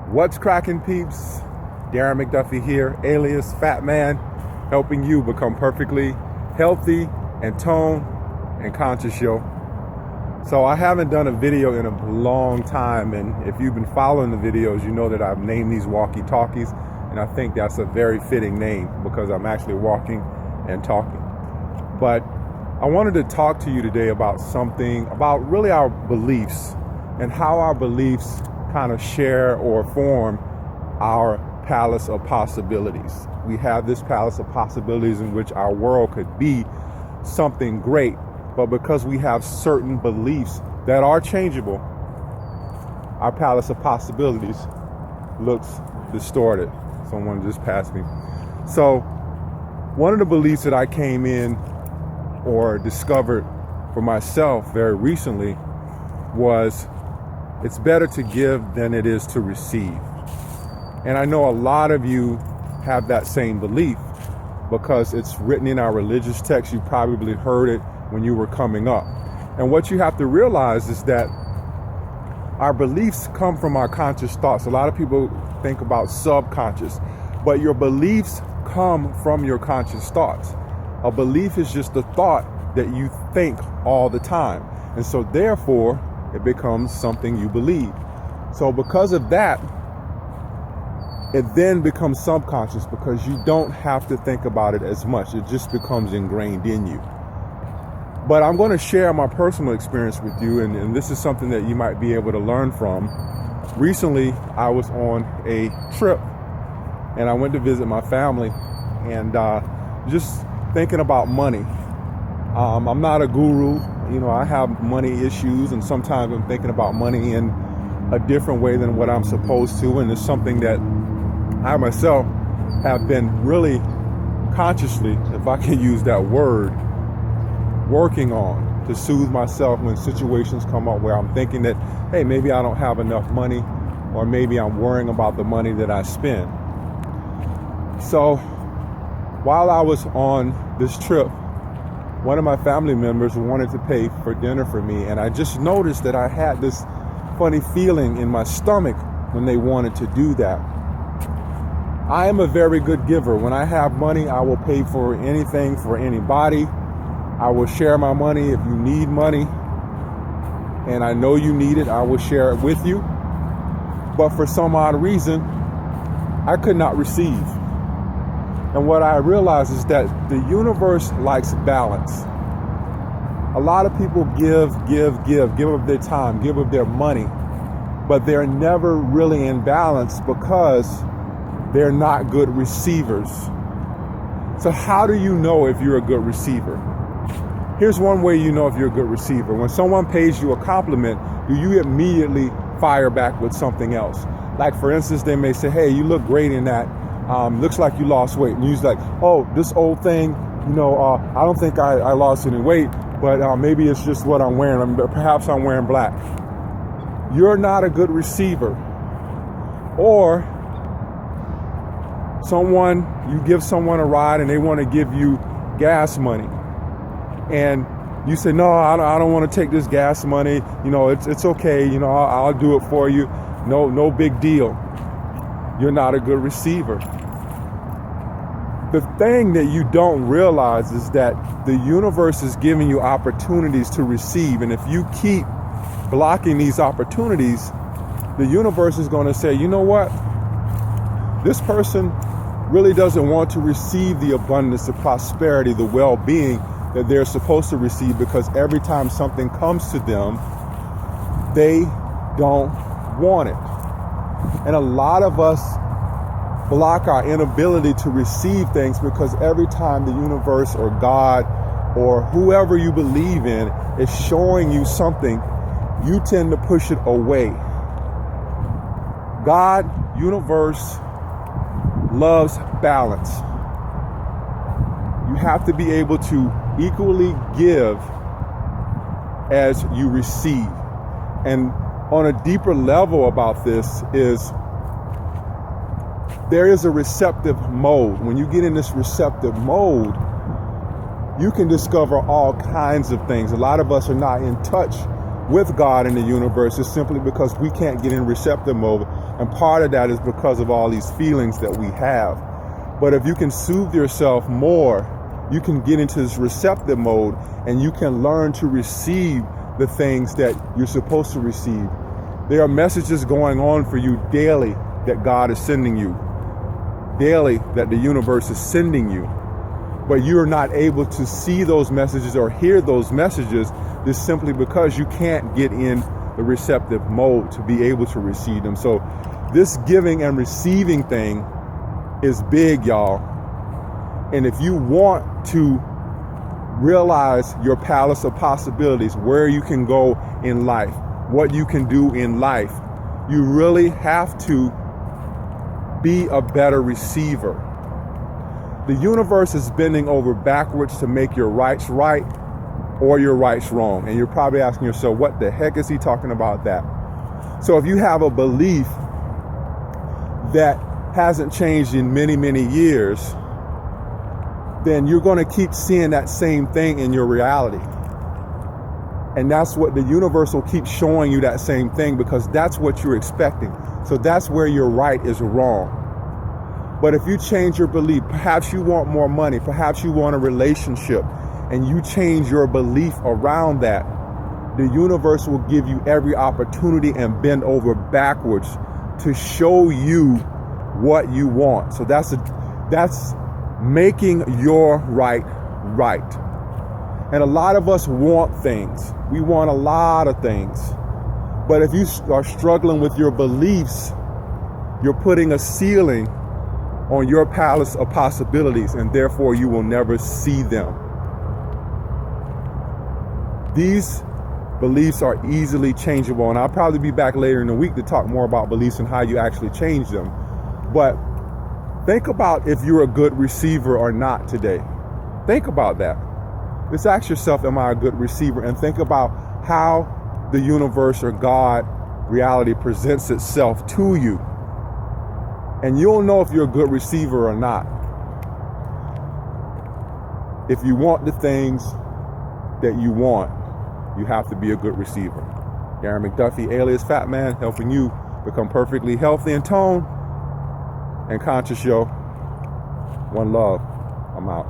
What's cracking, peeps? Darren McDuffie here, alias Fat Man, helping you become perfectly healthy and toned and conscious, yo. So I haven't done a video in a long time, and if you've been following the videos, you know that I've named these Walkie Talkies, and I think that's a very fitting name because I'm actually walking and talking. But I wanted to talk to you today about something, about really our beliefs and how our beliefs kind of share or form our palace of possibilities. We have this palace of possibilities in which our world could be something great, but because we have certain beliefs that are changeable, our palace of possibilities looks distorted. Someone just passed me. So one of the beliefs that I came in or discovered for myself very recently was it's better to give than it is to receive. And I know a lot of you have that same belief because it's written in our religious text. You probably heard it when you were coming up. And what you have to realize is that our beliefs come from our conscious thoughts. A lot of people think about subconscious, but your beliefs come from your conscious thoughts. A belief is just a thought that you think all the time. And so therefore, it becomes something you believe. So because of that, it then becomes subconscious because you don't have to think about it as much. It just becomes ingrained in you. But I'm going to share my personal experience with you, and this is something that you might be able to learn from. Recently, I was on a trip, and I went to visit my family, and just thinking about money. I'm not a guru. You know, I have money issues, and sometimes I'm thinking about money in a different way than what I'm supposed to, and it's something that I myself have been really consciously, if I can use that word, working on to soothe myself when situations come up where I'm thinking that, hey, maybe I don't have enough money, or maybe I'm worrying about the money that I spend. So while I was on this trip, one of my family members wanted to pay for dinner for me, and I just noticed that I had this funny feeling in my stomach when they wanted to do that. I am a very good giver. When I have money, I will pay for anything for anybody. I will share my money if you need money, and I know you need it, I will share it with you. But for some odd reason, I could not receive. And what I realized is that the universe likes balance. A lot of people give of their time, give of their money, but they're never really in balance because they're not good receivers. So how do you know if you're a good receiver? Here's one way you know if you're a good receiver. When someone pays you a compliment, do you immediately fire back with something else? Like, for instance, they may say, hey, you look great in that. Looks like you lost weight. And you're like, oh, this old thing, I don't think I lost any weight, but maybe it's just what I'm wearing. Perhaps I'm wearing black. You're not a good receiver. Or you give someone a ride and they want to give you gas money. And you say, no, I don't want to take this gas money. It's okay. I'll do it for you. No big deal. You're not a good receiver. The thing that you don't realize is that the universe is giving you opportunities to receive. And if you keep blocking these opportunities, the universe is going to say, you know what? This person really doesn't want to receive the abundance, the prosperity, the well-being that they're supposed to receive, because every time something comes to them, they don't want it. And a lot of us block our inability to receive things because every time the universe or God or whoever you believe in is showing you something, you tend to push it away. God, universe, loves balance. You have to be able to equally give as you receive. And on a deeper level about this is there is a receptive mode. When you get in this receptive mode, you can discover all kinds of things. A lot of us are not in touch with God in the universe is simply because we can't get in receptive mode. And part of that is because of all these feelings that we have. But if you can soothe yourself more, you can get into this receptive mode and you can learn to receive the things that you're supposed to receive. There are messages going on for you daily that God is sending you, daily that the universe is sending you. But you're not able to see those messages or hear those messages just simply because you can't get in the receptive mode to be able to receive them. So this giving and receiving thing is big, y'all. And if you want to realize your palace of possibilities, where you can go in life, what you can do in life, you really have to be a better receiver. The universe is bending over backwards to make your rights right or your rights wrong. And you're probably asking yourself, what the heck is he talking about that? So if you have a belief that hasn't changed in many, many years, then you're going to keep seeing that same thing in your reality. And that's what the universe will keep showing you, that same thing, because that's what you're expecting. So that's where your right is wrong. But if you change your belief, perhaps you want more money, perhaps you want a relationship, and you change your belief around that, the universe will give you every opportunity and bend over backwards to show you what you want. So that's making your right. And a lot of us want things. We want a lot of things. But if you are struggling with your beliefs, you're putting a ceiling on your palace of possibilities, and therefore you will never see them. These beliefs are easily changeable, and I'll probably be back later in the week to talk more about beliefs and how you actually change them. But think about if you're a good receiver or not today. Think about that. Just ask yourself, am I a good receiver? And think about how the universe or God, reality, presents itself to you. And you'll know if you're a good receiver or not. If you want the things that you want, you have to be a good receiver. Darren McDuffie, alias Fat Man, helping you become perfectly healthy in tone and conscious, yo. One love. I'm out.